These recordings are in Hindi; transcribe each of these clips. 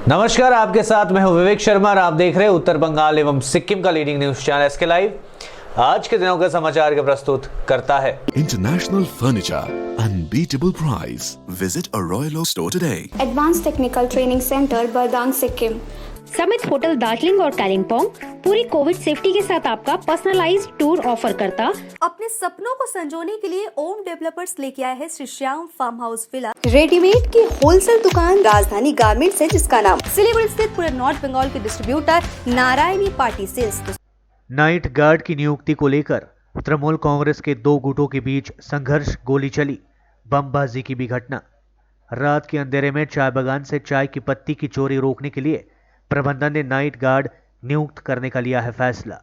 नमस्कार, आपके साथ मैं हूं विवेक शर्मा और आप देख रहे हैं उत्तर बंगाल एवं सिक्किम का leading news channel S K. Live के दिनों के समाचार के प्रस्तुत करता है International Furniture, unbeatable price. Visit a Royal Oak store today. Advance technical training centre Bardang Sikkim. Summit hotel Darjeeling और कालिम्पोंग पूरी कोविड सेफ्टी के साथ आपका पर्सनलाइज्ड टूर ऑफर करता। अपने सपनों को संजोने के लिए ओम डेवलपर्स लेके आया है Shri Shyam farm house villa, readymade की होलसेल दुकान राजधानी गारमेंट्स है, जिसका नाम सिलीगुड़ी स्थित पूरे नॉर्थ बंगाल के distributor Narayani party sales. Night guard की नियुक्ति को लेकर तृणमूल कांग्रेस के दो गुटों के बीच संघर्ष, गोली चली, बमबाजी की भी घटना। रात के अंधेरे में चाय बागान से चाय की पत्ती की चोरी रोकने के लिए प्रबंधन ने नाइट गार्ड नियुक्त करने का लिया है फैसला।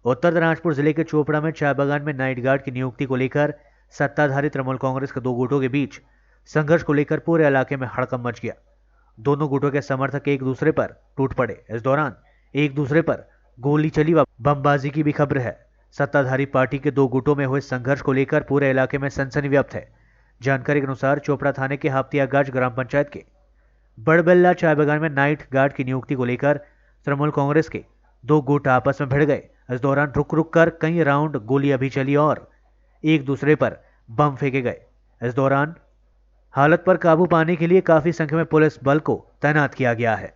उत्तर दिनाजपुर जिले के चोपड़ा में चाय बागान में नाइट गार्ड की नियुक्ति को लेकर सत्ताधारी तृणमूल कांग्रेस के दो गुटों के बीच संघर्ष को लेकर पूरे इलाके में हड़कंप मच गया। दोनों गुटों के समर्थक एक दूसरे पर टूट पड़े। इस दौरान एक दूसरे पर गोली चली व बमबाजी की भी खबर है। सत्ताधारी पार्टी के दो गुटों में हुए संघर्ष को लेकर पूरे इलाके में सनसनी व्याप्त है। जानकारी के अनुसार चोपड़ा थाने के हाप्तियागाज ग्राम पंचायत के बड़बेल्ला चाय बागान में नाइट गार्ड की नियुक्ति को लेकर तृणमूल कांग्रेस के दो गुट आपस में भिड़ गए। इस दौरान रुक रुक कर कई राउंड गोलियां भी चली और एक दूसरे पर बम फेंके गए। इस दौरान हालत पर काबू पाने के लिए काफी संख्या में पुलिस बल को तैनात किया गया है।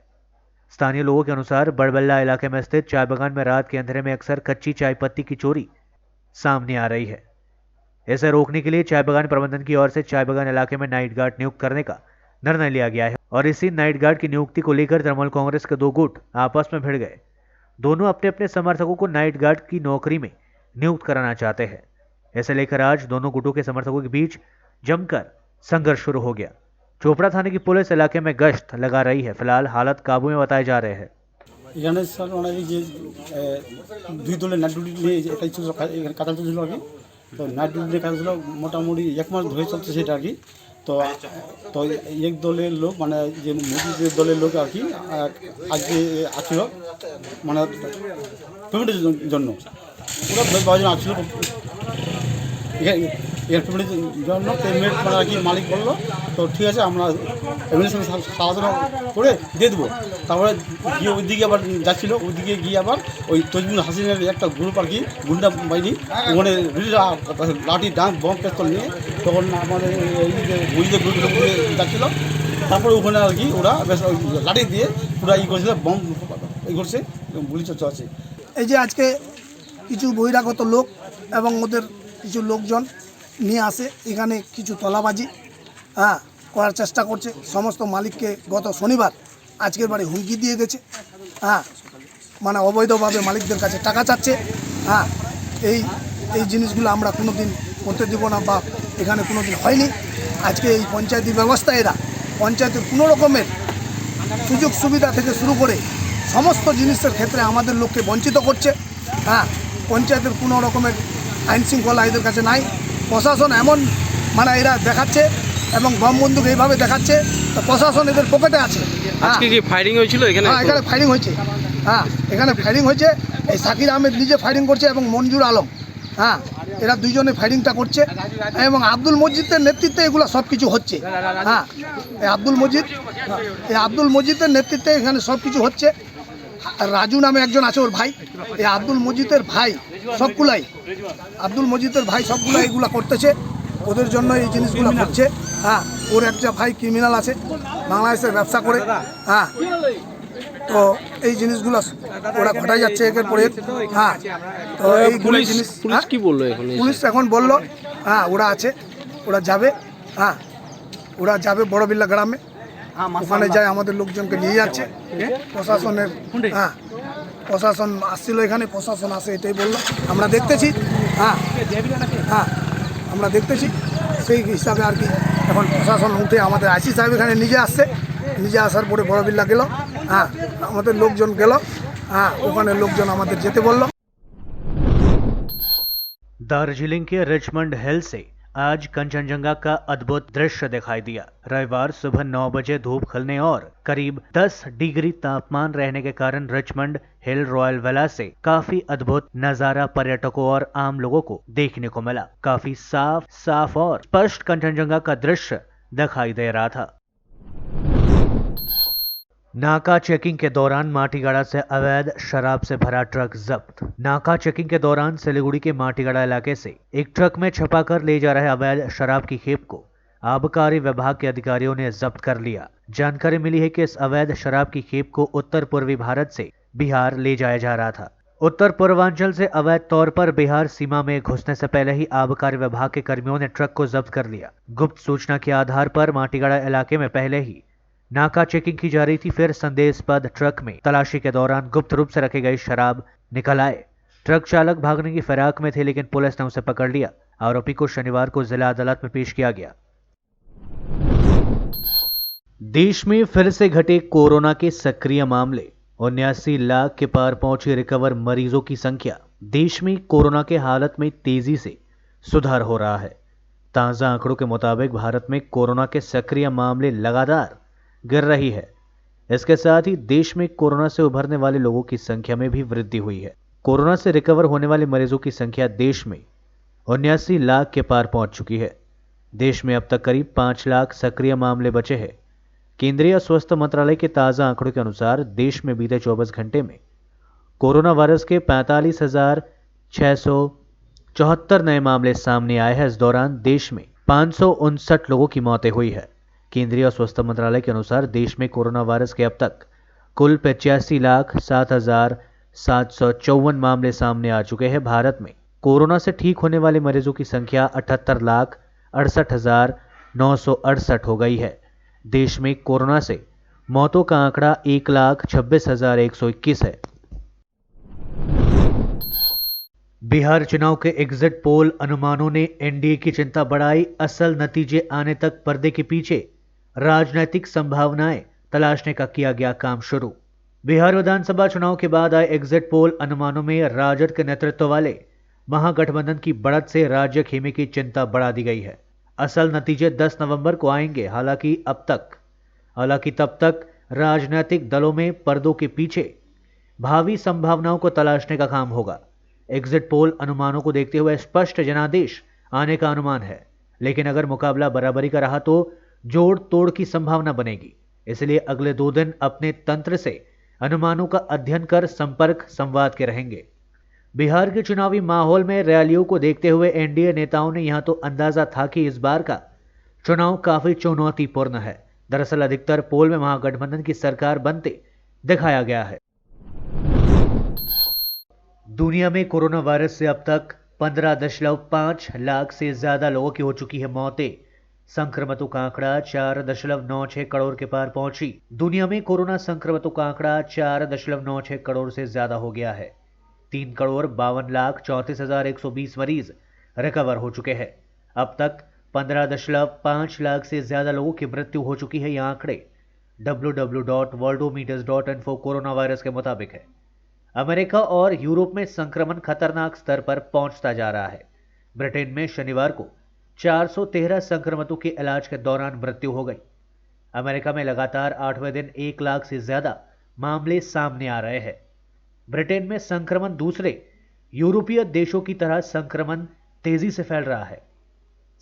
स्थानीय लोगों के अनुसार बड़बेल्ला इलाके में स्थित चाय बागान में रात के अंधेरे में अक्सर कच्ची चाय पत्ती की चोरी सामने आ रही है। इसे रोकने के लिए चाय बागान प्रबंधन की ओर से चाय बागान इलाके में नाइट गार्ड नियुक्त करने का निर्णय लिया गया है और इसी नाइट गार्ड की नियुक्ति को लेकर तृणमूल कांग्रेस के दो गुट आपस में भिड़ गए। दोनों अपने अपने समर्थकों को नाइट गार्ड की नौकरी में नियुक्त कराना चाहते हैं। इसे लेकर आज दोनों गुटों के समर्थकों के बीच जमकर संघर्ष शुरू हो गया। चोपड़ा थाने की पुलिस इलाके में गश्त लगा रही है। फिलहाल हालत काबू में बताए जा रहे हैं। এখানে স্যার ওনার এই যে দুই দলের নাইট ডিউটি নিয়ে এটাই ছিল, এখানে কাটা চলছিল আর কি। তো নাইট ডিউটি কাজ ছিল মোটামুটি এক মাস ধরে চলছে সেটা আর কি। তো তো এক দলের লোক মানে যে মুজিবের দলের লোক আর কি আজকে আসছিল মানে পেমেন্টের জন্য, ওরা 12 জন আসছিল এর পেমেন্টের জন্য। পেমেন্ট মানে আর কি মালিক বললো তো ঠিক আছে আমরা পেমেন্টের সঙ্গে সালাদনা করে দিয়ে দেবো। তারপরে গিয়ে ওইদিকে আবার যাচ্ছিলো, ওইদিকে গিয়ে আবার ওই তজমুল হাসিনের একটা গ্রুপ আর কি গুন্ডা বাহিনী ওখানে লাঠি ডান বম পেস্তল নিয়ে তখন আমাদের এই যে মুজিদের গ্রুপ যাচ্ছিলো। তারপরে ওখানে আর কি ওরা বেশ লাঠি দিয়ে পুরো ই করছিল, বম ই করছে, গুলি চর্চা আছে। এই যে আজকে কিছু বহিরাগত লোক এবং ওদের কিছু লোকজন নিয়ে আসে এখানে কিছু তলাবাজি করার চেষ্টা করছে। সমস্ত মালিককে গত শনিবার আজকের বারে হুমকি দিয়ে গেছে। মানে অবৈধভাবে মালিকদের কাছে টাকা চাচ্ছে। এই এই জিনিসগুলো আমরা কোনো দিন করতে দেবো না বা এখানে কোনো দিন হয়নি। আজকে এই পঞ্চায়েতি ব্যবস্থা এরা পঞ্চায়েতের কোনো রকমের সুযোগ সুবিধা থেকে শুরু করে সমস্ত জিনিসের ক্ষেত্রে আমাদের লোককে বঞ্চিত করছে। পঞ্চায়েতের কোনো রকমের আইন শৃঙ্খলা এদের কাছে নাই। প্রশাসন এমন মানে এরা দেখাচ্ছে এবং বম বন্দুক এইভাবে দেখাচ্ছে, তো প্রশাসন এদের পকেটে আছে। আজকে কি ফায়ারিং হয়েছিল এখানে? এখানে ফায়ারিং হয়েছে। এখানে ফায়ারিং হয়েছে। এই সাকির আহমেদ নিজে ফায়ারিং করছে এবং মঞ্জুর আলম, এরা দুইজনে ফায়ারিংটা করছে এবং আব্দুল মজিদের নেতৃত্বে এগুলো সব কিছু হচ্ছে। এই আব্দুল মজিদের নেতৃত্বে এখানে সব কিছু হচ্ছে। রাজু নামে একজন আছে, ওর ভাই, এই আব্দুল মজিদের ভাই সবগুলাই এগুলো করতেছে। ওদের জন্য এই জিনিসগুলো হচ্ছে। ওর একটা ভাই ক্রিমিনাল আছে, বাংলাদেশের ব্যবসা করে। তো এই জিনিসগুলো ওরা ঘটাই যাচ্ছে একের পর এক। তো এইগুলো জিনিস পুলিশ কি বললো এখন? পুলিশ এখন বললো ওরা আছে, ওরা যাবে বড়বিল্লা গ্রামে। ওখানে যায় আমাদের লোকজনকে নিয়ে যাচ্ছে। প্রশাসন আসছিল এখানে, প্রশাসন আসে এটাই বললো। আমরা দেখতেছি সেই হিসাবে আর কি। এখন প্রশাসন উঠে আমাদের আইসি সাহেব এখানে নিজে আসছে। নিজে আসার পরে বড়বিল্লা গেল। আমাদের লোকজন গেল। ওখানে লোকজন আমাদের যেতে বললো। दार्जिलिंग के रिचमंड हिल से आज कंचनजंगा का अद्भुत दृश्य दिखाई दिया। रविवार सुबह 9 बजे धूप खिलने और करीब 10 डिग्री तापमान रहने के कारण रिचमंड हिल रॉयल विला से काफी अद्भुत नजारा पर्यटकों और आम लोगों को देखने को मिला। काफी साफ और स्पष्ट कंचनजंगा का दृश्य दिखाई दे रहा था। नाका चेकिंग के दौरान माटीगढ़ा से अवैध शराब से भरा ट्रक जब्त। नाका चेकिंग के दौरान सिलीगुड़ी के माटीगढ़ा इलाके से एक ट्रक में छुपाकर ले जा रहे अवैध शराब की खेप को आबकारी विभाग के अधिकारियों ने जब्त कर लिया। जानकारी मिली है कि इस अवैध शराब की खेप को उत्तर पूर्वी भारत से बिहार ले जाया जा रहा था। उत्तर पूर्वांचल से अवैध तौर पर बिहार सीमा में घुसने से पहले ही आबकारी विभाग के कर्मियों ने ट्रक को जब्त कर लिया। गुप्त सूचना के आधार पर माटीगढ़ा इलाके में पहले ही नाका चेकिंग की जा रही थी। फिर संदेशबद्ध ट्रक में तलाशी के दौरान गुप्त रूप से रखे गए शराब निकल आए। ट्रक चालक भागने की फिराक में थे, लेकिन पुलिस ने उसे पकड़ लिया। आरोपी को शनिवार को जिला अदालत में पेश किया गया। देश में फिर से घटे कोरोना के सक्रिय मामले। 79 लाख के पार पहुंची रिकवर मरीजों की संख्या। देश में कोरोना के हालत में तेजी से सुधार हो रहा है। ताजा आंकड़ों के मुताबिक भारत में कोरोना के सक्रिय मामले लगातार गिर रही है। इसके साथ ही देश में कोरोना से उभरने वाले लोगों की संख्या में भी वृद्धि हुई है। कोरोना से रिकवर होने वाले मरीजों की संख्या देश में 79 लाख के पार पहुंच चुकी है। देश में अब तक करीब 5 लाख सक्रिय मामले बचे हैं। केंद्रीय स्वास्थ्य मंत्रालय के ताजा आंकड़ों के अनुसार देश में बीते 24 घंटे में कोरोना वायरस के 45,674 नए मामले सामने आए हैं। इस दौरान देश में 559 लोगों की मौतें हुई है। केंद्रीय स्वास्थ्य मंत्रालय के अनुसार देश में कोरोना वायरस के अब तक कुल 85,07,754 मामले सामने आ चुके हैं। भारत में कोरोना से ठीक होने वाले मरीजों की संख्या 78,68,968 हो गई है। देश में कोरोना से मौतों का आंकड़ा 1,26,121 है। बिहार चुनाव के एग्जिट पोल अनुमानों ने एनडीए की चिंता बढ़ाई। असल नतीजे आने तक पर्दे के पीछे राजनीतिक संभावनाएं तलाशने का किया गया काम शुरू। बिहार विधानसभा चुनाव के बाद आए एग्जिट पोल अनुमानों में राजद के नेतृत्व वाले महागठबंधन की बढ़त से राज्य खेमे की चिंता बढ़ा दी गई है। असल नतीजे 10 नवंबर को आएंगे। हालांकि तब तक राजनीतिक दलों में पर्दों के पीछे भावी संभावनाओं को तलाशने का काम होगा। एग्जिट पोल अनुमानों को देखते हुए स्पष्ट जनादेश आने का अनुमान है, लेकिन अगर मुकाबला बराबरी का रहा तो जोड़ तोड़ की संभावना बनेगी। इसलिए अगले 2 दिन अपने तंत्र से अनुमानों का अध्ययन कर संपर्क संवाद के रहेंगे। बिहार के चुनावी माहौल में रैलियों को देखते हुए एनडीए नेताओं ने यहां तो अंदाजा था कि इस बार का चुनाव काफी चुनौतीपूर्ण है। दरअसल अधिकतर पोल में महागठबंधन की सरकार बनते दिखाया गया है। दुनिया में कोरोना वायरस से अब तक 15.5 लाख से ज्यादा लोगों की हो चुकी है मौतें। संक्रमितों का आंकड़ा 4.96 करोड़ के पार पहुंची। दुनिया में कोरोना संक्रमितों का आंकड़ा 4.96 करोड़ से ज्यादा हो गया है। 3,52,34,120 मरीज रिकवर हो चुके हैं। अब तक 15.5 लाख से ज्यादा लोगों की मृत्यु हो चुकी है। यह आंकड़े www.worldometers.info कोरोना वायरस के मुताबिक है। अमेरिका और यूरोप में संक्रमण खतरनाक स्तर पर पहुंचता जा रहा है। ब्रिटेन में शनिवार को 413 संक्रमितों के इलाज के दौरान मृत्यु हो गई। अमेरिका में लगातार 8वें दिन 1 लाख से ज्यादा मामले सामने आ रहे हैं। ब्रिटेन में संक्रमण दूसरे यूरोपीय देशों की तरह संक्रमण तेजी से फैल रहा है।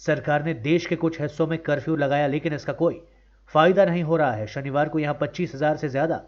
सरकार ने देश के कुछ हिस्सों में कर्फ्यू लगाया, लेकिन इसका कोई फायदा नहीं हो रहा है। शनिवार को यहां 25,000 से ज्यादा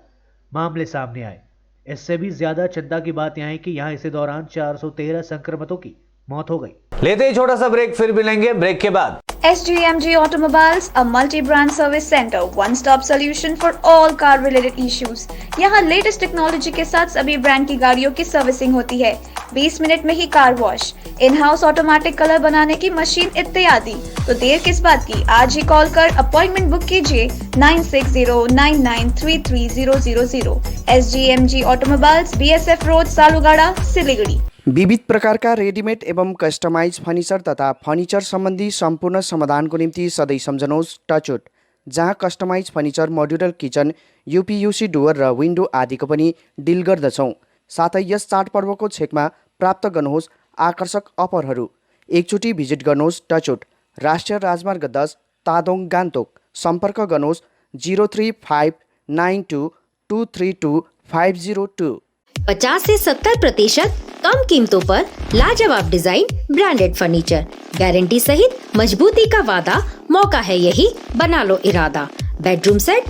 मामले सामने आए। इससे भी ज्यादा चिंता की बात यह है कि यहां इसी दौरान 413 संक्रमितों की मौत हो गई। लेते ही छोटा सा ब्रेक, फिर मिलेंगे ब्रेक के बाद। SGMG Automobiles, a multi-brand service center, one-stop solution for all car-related issues. यहाँ लेटेस्ट टेक्नोलॉजी के साथ सभी ब्रांड की गाड़ियों की सर्विसिंग होती है। 20 मिनट में ही car wash, in house automatic colour बनाने की मशीन इत्यादि। तो देर किस बात की, आज ही कॉल कर अपॉइंटमेंट बुक कीजिए 9609933000। SGMG Automobiles, BSF road, Salugara, Siliguri. विविध प्रकारका रेडिमेड एवं कस्टमाइज फर्निचर तथा फर्निचर सम्बन्धी सम्पूर्ण समाधानको निम्ति सधैँ सम्झनुहोस् टचवुड, जहाँ customize furniture, modular kitchen, UPVC door र विन्डो आदिको पनि डिल गर्दछौँ। साथै यस चाडपर्वको छेकमा प्राप्त गर्नुहोस् आकर्षक अफरहरू। एकचोटि भिजिट गर्नुहोस् टचवुड, राष्ट्रिय राजमार्ग 10, तादोङ, गान्तोक। सम्पर्क गर्नुहोस् 035922322502। 50 से 70% कम कीमतों पर लाजवाब डिजाइन, ब्रांडेड फर्नीचर, गारंटी सहित मजबूती का वादा। मौका है यही, बना लो इरादा। Bedroom set,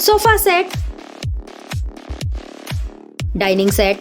sofa set, dining set,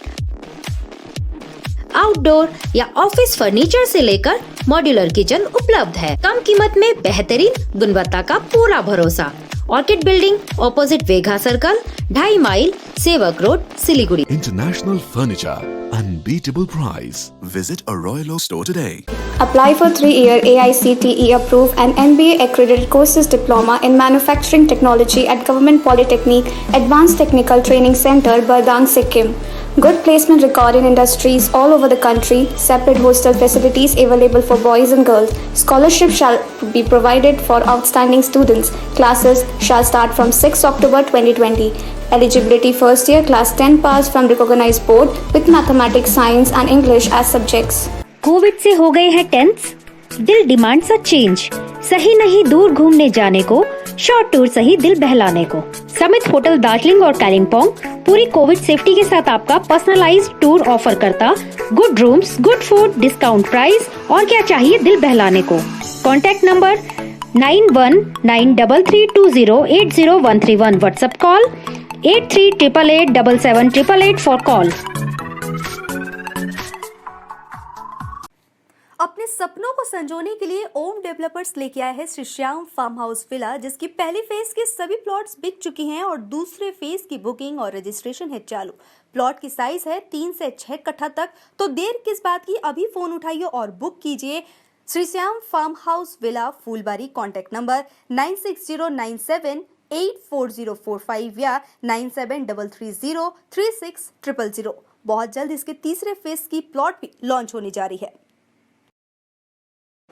outdoor या ऑफिस फर्नीचर से लेकर मॉड्यूलर किचन उपलब्ध है। कम कीमत में बेहतरीन गुणवत्ता का पूरा भरोसा। Orchid building, opposite Vega circle, 2.5 mile, Sevoke road, Siliguri. International Furniture, unbeatable price. Visit a Royal Oak store today. Apply for 3-year AICTE approved and NBA accredited courses diploma in manufacturing technology at Government Polytechnic Advanced Technical Training Center, Bardang, Sikkim. Good placement record in industries all over the country. Separate hostel facilities available for boys and girls. Scholarship shall be provided for outstanding students. Classes shall start from 6 October 2020. Eligibility first year class 10 pass from recognized board with mathematics, science and English as subjects. Covid से हो गए हैं टेंस, दिल डिमांड्स अ चेंज। सही नहीं दूर घूमने जाने को, शॉर्ट टूर सही दिल बहलाने को। समित होटल दार्जिलिंग और कालिम्पोंग पूरी कोविड सेफ्टी के साथ आपका पर्सनलाइज्ड टूर ऑफर करता। Good rooms, good food, discount price और क्या चाहिए दिल बहलाने को। Contact number 919332080131। WhatsApp call 8388877888 for call. अपने सपनों को संजोने के लिए ओम डेवलपर्स लेके आया है Shri Shyam farm house villa, जिसकी पहली फेज के सभी प्लॉट्स बिक चुकी हैं और दूसरे फेज की बुकिंग और रजिस्ट्रेशन है चालू। प्लॉट की साइज है 3 से 6 कट्ठा तक, तो देर किस बात की, अभी फोन उठाइए और बुक कीजिए। Shri Shyam farm house villa, Phulbari. Contact number 9609784045 या 9733036000। बहुत जल्द इसके तीसरे फेज की प्लॉट भी लॉन्च होने जा रही है।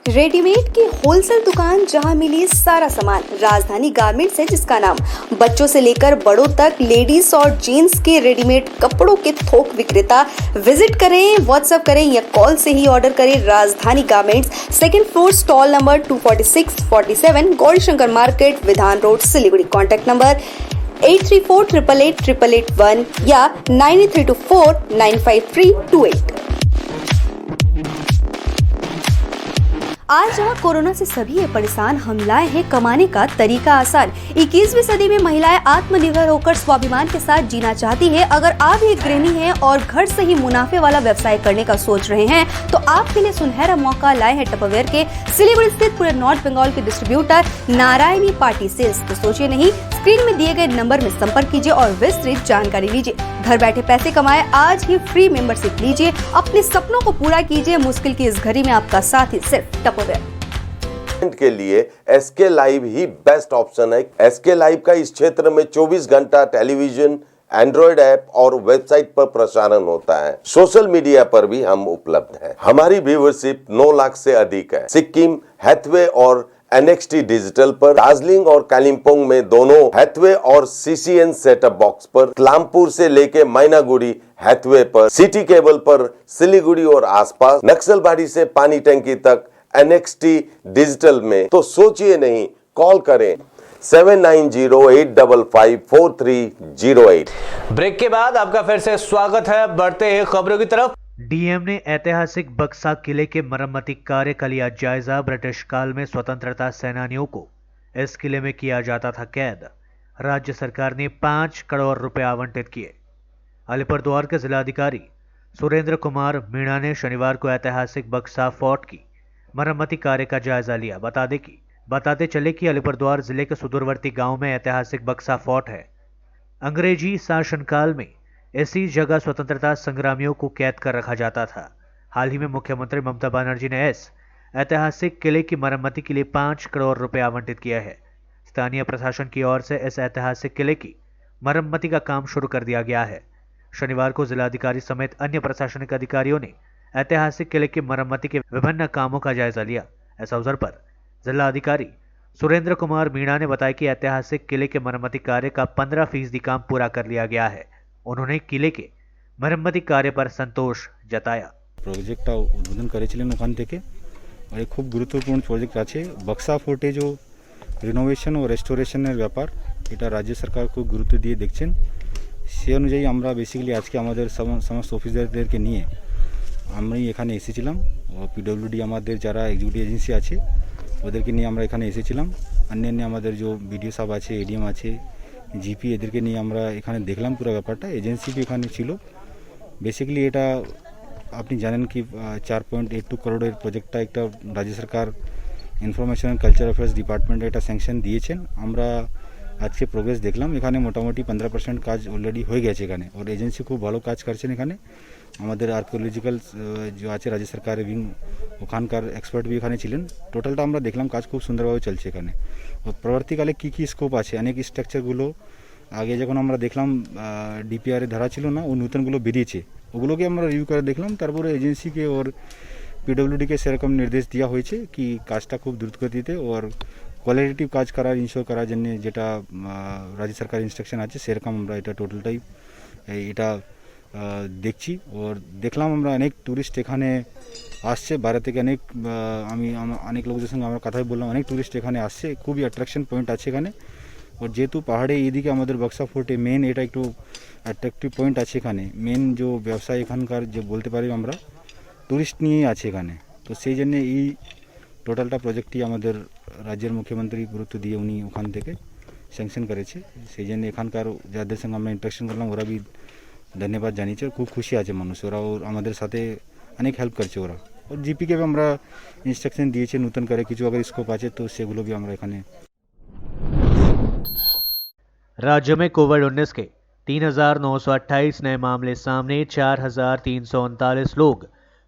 रेडीमेड की होलसेल दुकान जहां मिली सारा सामान, राजधानी गारमेंट्स है जिसका नाम। बच्चों से लेकर बड़ों तक लेडीज और जेंट्स के रेडीमेड कपड़ों के थोक विक्रेता। विजिट करें, व्हाट्सएप करें या कॉल से ही ऑर्डर करें। राजधानी garments, 2nd floor, stall number 246-47, Gaurishankar market, विधान रोड, सिलीगुड़ी। कॉन्टैक्ट नंबर 8348888881 या 9324953228। आज जहाँ कोरोना से सभी है परेशान, हम लाए हैं कमाने का तरीका आसान। 21वीं सदी में महिलाएं आत्मनिर्भर होकर स्वाभिमान के साथ जीना चाहती है। अगर आप एक गृहिणी हैं और घर से ही मुनाफे वाला व्यवसाय करने का सोच रहे हैं, तो आपके लिए सुनहरा मौका लाए हैं टपरवेयर के सिलीगुड़ी स्थित पूरे नॉर्थ बंगाल के डिस्ट्रीब्यूटर नारायणी पार्टी सेल्स। तो सोचिए नहीं, स्क्रीन में दिए गए नंबर में संपर्क कीजिए और विस्तृत जानकारी लीजिए। घर बैठे पैसे कमाए, आज ही फ्री मेंबरशिप लीजिए, अपने सपनों को पूरा कीजिए। मुश्किल की इस घड़ी में आपका साथ ही सिर्फ टपरवेयर। के लिए एसके लाइव ही बेस्ट ऑप्शन है। एसके लाइव का इस क्षेत्र में 24 घंटा टेलीविजन, एंड्रॉइड ऐप और वेबसाइट पर प्रसारण होता है। सोशल मीडिया पर भी हम उपलब्ध हैं। हमारी व्यूवरशिप 9 लाख से अधिक है। सिक्किम, हैथवे और NXT डिजिटल पर, दार्जिलिंग और कालिम्पोंग में दोनों हैथवे और CCN सेटअप बॉक्स पर, क्लामपुर से लेके मैनागुड़ी हैथवे पर, सिटी केबल पर सिलीगुड़ी और आसपास, नक्सलबाड़ी से पानी टंकी तक NXT डिजिटल में। तो सोचिए नहीं, कॉल करें 7908554308। ब्रेक के बाद आपका फिर से स्वागत है। बढ़ते हैं खबरों की तरफ। डीएम ने ऐतिहासिक बक्सा किले के मरम्मती कार्य का लिया जायजा। ब्रिटिश काल में स्वतंत्रता सेनानियों को इस किले में किया जाता था कैद। राज्य सरकार ने 5 करोड़ रुपए आवंटित किए। अलीपुरद्वार के जिलाधिकारी सुरेंद्र कुमार मीणा ने शनिवार को ऐतिहासिक बक्सा फोर्ट की मरम्मती कार्य का जायजा लिया। बताते चले कि अलीपुरद्वार जिले के सुदूरवर्ती गांव में ऐतिहासिक बक्सा फोर्ट है। अंग्रेजी शासनकाल में इसी जगह स्वतंत्रता संग्रामियों को कैद कर रखा जाता था। हाल ही में मुख्यमंत्री ममता बनर्जी ने इस ऐतिहासिक किले की मरम्मति के लिए 5 करोड़ रुपए आवंटित किया है। स्थानीय प्रशासन की ओर से इस ऐतिहासिक किले की मरम्मति का काम शुरू कर दिया गया है। शनिवार को जिलाधिकारी समेत अन्य प्रशासनिक अधिकारियों ने ऐतिहासिक किले की मरम्मति के विभिन्न कामों का जायजा लिया। इस अवसर पर जिला अधिकारी सुरेंद्र कुमार मीणा ने बताया कि ऐतिहासिक किले के मरम्मति कार्य का 15% काम पूरा कर लिया गया है। उन्होंने किले के मरम्मति कार्य पर संतोष जताया। प्रोजेक्टটা উদ্বোধন করেছিলেন ওখান থেকে, আর খুব গুরুত্বপূর্ণ প্রজেক্ট আছে বক্সা ফোর্টে যে রিনোভেশন ও রেস্টোরেশনের ব্যাপার, এটা রাজ্য সরকার খুব গুরুত্ব দিয়ে দেখছেন। সেই অনুযায়ী আমরা বেসিক্যালি আজকে আমাদের সমস্ত অফিসারদেরকে নিয়ে আমি এখানে এসেছিলাম। পিডব্লিউডি আমাদের যারা এক্সিকিউটিভ এজেন্সি আছে ওদেরকে নিয়ে আমরা এখানে এসেছিলাম। অন্যান্য আমাদের যে বিডিও সাহেব আছে, এডিএম আছে, জিপি এদেরকে নিয়ে আমরা এখানে দেখলাম পুরো ব্যাপারটা, এজেন্সি भी এখানে ছিল। বেসিক্যালি এটা আপনি জানেন কি 4.82 করোড়ের প্রজেক্টটা একটা রাজ্য সরকার information and culture affairs department এটা স্যাংশন দিয়েছেন। আমরা আজকে প্রোগ্রেস দেখলাম, এখানে মোটামুটি 15% কাজ অলরেডি হয়ে গেছে এখানে, আর এজেন্সি খুব ভালো কাজ করছেন এখানে। আমাদের আর্কিওলজিক্যাল যে আছে রাজ্য সরকারের উইং, ওখানকার এক্সপার্ট भी এখানে ছিলেন। টোটালটা আমরা দেখলাম কাজ খুব সুন্দরভাবে চলছে এখানে। আর পরবর্তীকালে কী কী স্কোপ আছে, অনেক স্ট্রাকচারগুলো আগে যখন আমরা দেখলাম ডিপিআরে ধরা ছিল না, ও নূতনগুলো বেরিয়েছে, ওগুলোকে আমরা রিভিউ করে দেখলাম। তারপরে এজেন্সিকে ওর পিডব্লিউডিকে সেরকম নির্দেশ দেওয়া হয়েছে কি কাজটা খুব দ্রুতগতিতে ওর কোয়ালিটিভ কাজ করার ইনশোর করার জন্য, যেটা রাজ্য সরকার ইনস্ট্রাকশন আছে সেরকম আমরা এটা টোটালটাই এটা দেখছি। ওর দেখলাম আমরা অনেক ট্যুরিস্ট এখানে আসছে বাইরে থেকে, আমি অনেক লোকদের সঙ্গে আমরা কথাই বললাম, অনেক ট্যুরিস্ট এখানে আসছে, খুবই অ্যাট্রাকশন পয়েন্ট আছে এখানে। और যেহেতু পাহাড়ে এইদিকে আমাদের বক্সা ফোর্টে মেন এটা একটু অ্যাট্রাকটিভ পয়েন্ট আছে এখানে, মেন যে ব্যবসায় এখানকার যে বলতে পারি আমরা টুরিস্ট নিয়েই আছে এখানে। তো সেই জন্য এই টোটালটা প্রজেক্টটি আমাদের রাজ্যের মুখ্যমন্ত্রী গুরুত্ব দিয়ে উনি ওখান থেকে স্যাংশন করেছে। সেই জন্য এখানকার যাদের সঙ্গে আমরা ইন্টারাকশন করলাম ওরা भी ধন্যবাদ জানিয়েছে, খুব খুশি আছে মানুষ, ওরাও আমাদের সাথে অনেক হেল্প করছে ওরা। और জিপিকে আমরা ইনস্ট্রাকশন দিয়েছে নতুন করে কিছু अगर স্কোপ আছে তো সেগুলো भी আমরা এখানে। राज्य में कोविड-19 के 3,928 नए मामले सामने, 4,339 लोग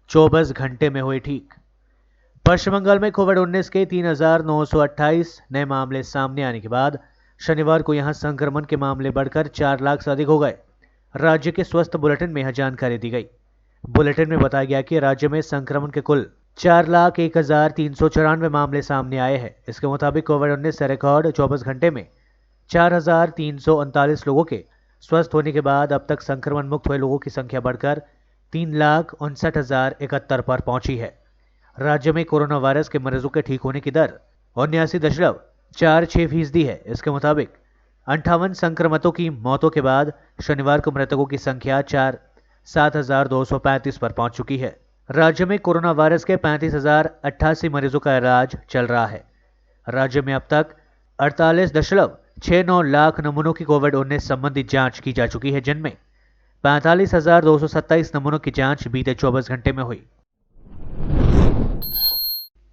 24 घंटे में हुए ठीक। पश्चिम बंगाल में कोविड-19 के 3,928 नए मामले सामने आने के बाद शनिवार को यहां संक्रमण के मामले बढ़कर 4 लाख से अधिक हो गए। राज्य के स्वास्थ्य बुलेटिन में यह जानकारी दी गई। बुलेटिन में बताया गया कि राज्य में संक्रमण के कुल 4,01,394 मामले सामने आए हैं। इसके मुताबिक कोविड-19 से रिकॉर्ड 24 घंटे में 4,339 लोगों के स्वस्थ होने के बाद अब तक संक्रमण मुक्त हुए लोगों की संख्या बढ़कर 3,59,071 पर पहुंची है। राज्य में कोरोना वायरस के मरीजों के ठीक होने की दर 79.46% है। इसके मुताबिक 58 संक्रमितों की मौतों के बाद शनिवार को मृतकों की संख्या 7,235 पर पहुंच चुकी है। राज्य में कोरोना वायरस के 35,088 मरीजों का इलाज चल रहा है। राज्य में अब तक 48.69 लाख नमूनों की कोविड-19 संबंधी जांच की जा चुकी है, जिनमें 45,227 नमूनों की जांच बीते 24 घंटे में हुई।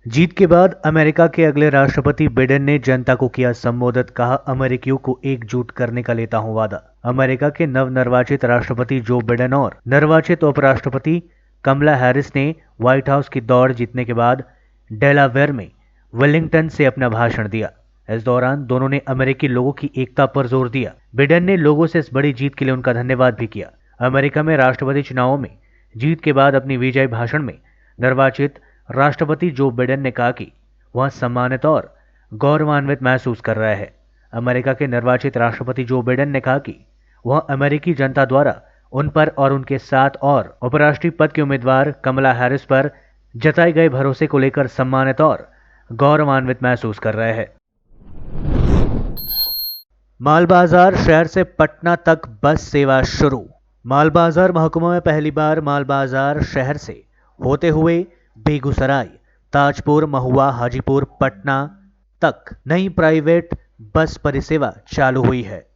जीत के बाद अमेरिका के अगले राष्ट्रपति बिडेन ने जनता को किया संबोधित, कहा अमेरिकियों को एकजुट करने का लेता हूं वादा। अमेरिका के नवनिर्वाचित राष्ट्रपति जो बिडेन और निर्वाचित उपराष्ट्रपति कमला हैरिस ने व्हाइट हाउस की दौड़ जीतने के बाद डेलावेयर में वेलिंगटन से अपना भाषण दिया। इस दौरान दोनों ने अमेरिकी लोगों की एकता पर जोर दिया। बिडेन ने लोगों से इस बड़ी जीत के लिए उनका धन्यवाद भी किया। अमेरिका में राष्ट्रपति चुनावों में जीत के बाद अपनी विजयी भाषण में निर्वाचित राष्ट्रपति जो बिडेन ने कहा कि वह सम्मानित और गौरवान्वित महसूस कर रहे हैं। अमेरिका के निर्वाचित राष्ट्रपति जो बिडेन ने कहा कि वह अमेरिकी जनता द्वारा उन पर और उनके साथ और उपराष्ट्रपति पद के उम्मीदवार कमला हैरिस पर जताए गए भरोसे को लेकर सम्मानित और गौरवान्वित महसूस कर रहे हैं। मालबाजार शहर से पटना तक बस सेवा शुरू। मालबाजार महकुमा में पहली बार मालबाजार शहर से होते हुए बेगूसराय, ताजपुर, महुआ, हाजीपुर, पटना तक नई प्राइवेट बस परिसेवा चालू हुई है।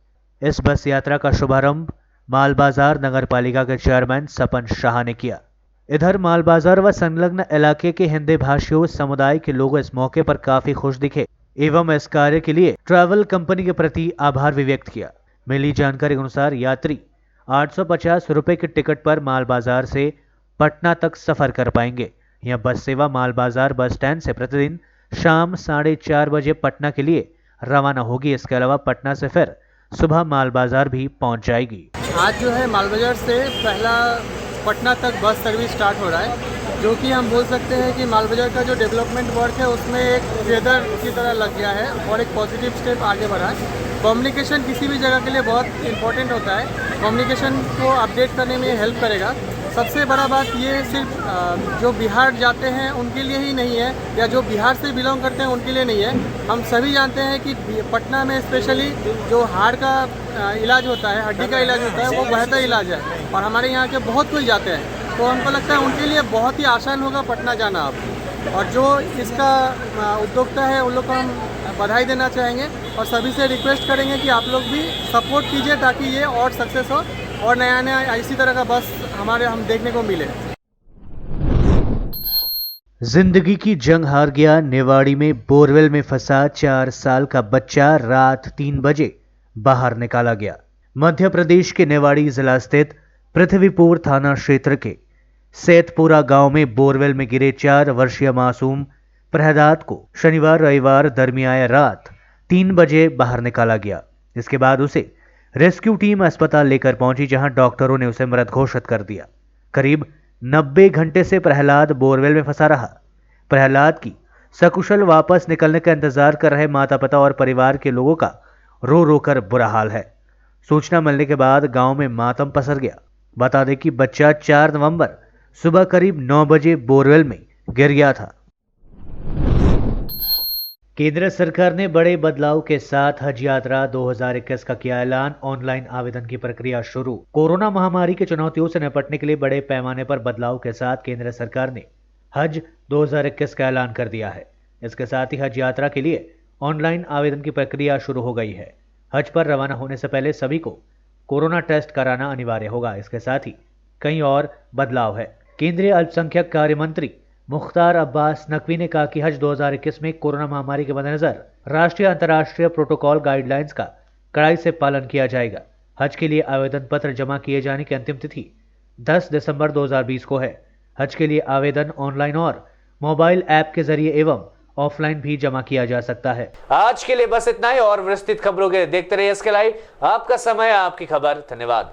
इस बस यात्रा का शुभारंभ मालबाजार नगर पालिका के चेयरमैन सपन शाह ने किया। इधर मालबाजार व संलग्न इलाके के हिंदी भाषियों समुदाय के लोग इस मौके पर काफी खुश दिखे एवं इस कार्य के लिए ट्रैवल कंपनी के प्रति आभार भी व्यक्त किया। मिली जानकारी के अनुसार यात्री 850 रुपए के टिकट पर मालबाजार से पटना तक सफर कर पाएंगे। यह बस सेवा मालबाजार बस स्टैंड से प्रतिदिन शाम 4:30 बजे पटना के लिए रवाना होगी। इसके अलावा पटना से फिर सुबह मालबाजार भी पहुंच जाएगी। आज जो है मालबाजार से पहला पटना तक बस सर्विस स्टार्ट हो रहा है, जो कि हम बोल सकते हैं कि मालबाजार का जो डेवलपमेंट वर्क है उसमें एक फेदर की तरह लग गया है और एक पॉजिटिव स्टेप आगे बढ़ा है। कम्युनिकेशन किसी भी जगह के लिए बहुत इंपॉर्टेंट होता है, कम्युनिकेशन को अपडेट करने में हेल्प करेगा। सबसे बड़ा बात ये सिर्फ जो बिहार जाते हैं उनके लिए ही नहीं है, या जो बिहार से बिलोंग करते हैं उनके लिए नहीं है। हम सभी जानते हैं कि पटना में स्पेशली जो हार्ट का इलाज होता है, हड्डी का इलाज होता है, वो बेहतर इलाज है और हमारे यहाँ के बहुत कोई जाते हैं, तो हमको लगता है उनके लिए बहुत ही आसान होगा पटना जाना अब। और जो इसका उद्योक्ता है उन लोग को हम बधाई देना चाहेंगे और सभी से रिक्वेस्ट करेंगे कि आप लोग भी सपोर्ट कीजिए ताकि ये और सक्सेस हो और नया नया इसी तरह का बस हम देखने को मिले। जिंदगी की जंग हार गया। नेवाड़ी में बोरवेल में फंसा 4 साल का बच्चा रात 3 बजे बाहर निकाला गया। मध्य प्रदेश के नेवाड़ी जिला स्थित पृथ्वीपुर थाना क्षेत्र के सैतपुरा गांव में बोरवेल में गिरे 4 वर्षीय मासूम प्रहलाद को शनिवार रविवार दरमियान रात 3 बजे बाहर निकाला गया। इसके बाद उसे रेस्क्यू टीम अस्पताल लेकर पहुंची, जहां डॉक्टरों ने उसे मृत घोषित कर दिया। करीब 90 घंटे से प्रहलाद बोरवेल में फंसा रहा। प्रहलाद की सकुशल वापस निकलने का इंतजार कर रहे माता पिता और परिवार के लोगों का रो रो कर बुरा हाल है। सूचना मिलने के बाद गांव में मातम पसर गया। बता दें कि बच्चा 4 नवंबर सुबह करीब 9 बजे बोरवेल में गिर गया था। केंद्र सरकार ने बड़े बदलाव के साथ हज यात्रा 2021 का किया ऐलान। ऑनलाइन आवेदन की प्रक्रिया शुरू। कोरोना महामारी की चुनौतियों से निपटने के लिए बड़े पैमाने पर बदलाव के साथ केंद्र सरकार ने हज 2021 का ऐलान कर दिया है। इसके साथ ही हज यात्रा के लिए ऑनलाइन आवेदन की प्रक्रिया शुरू हो गई है। हज पर रवाना होने से पहले सभी को कोरोना टेस्ट कराना अनिवार्य होगा। इसके साथ ही कई और बदलाव है। केंद्रीय अल्पसंख्यक कार्य मंत्री मुख्तार अब्बास नकवी ने कहा कि हज 2021 में कोरोना महामारी के मद्देनजर राष्ट्रीय अंतर्राष्ट्रीय प्रोटोकॉल गाइडलाइंस का कड़ाई से पालन किया जाएगा। हज के लिए आवेदन पत्र जमा किए जाने की अंतिम तिथि 10 दिसंबर 2020 को है। हज के लिए आवेदन ऑनलाइन और मोबाइल ऐप के जरिए एवं ऑफलाइन भी जमा किया जा सकता है। आज के लिए बस इतना ही और विस्तृत खबरों के लिए देखते रहिए SK लाइव। आपका समय आपकी खबर। धन्यवाद।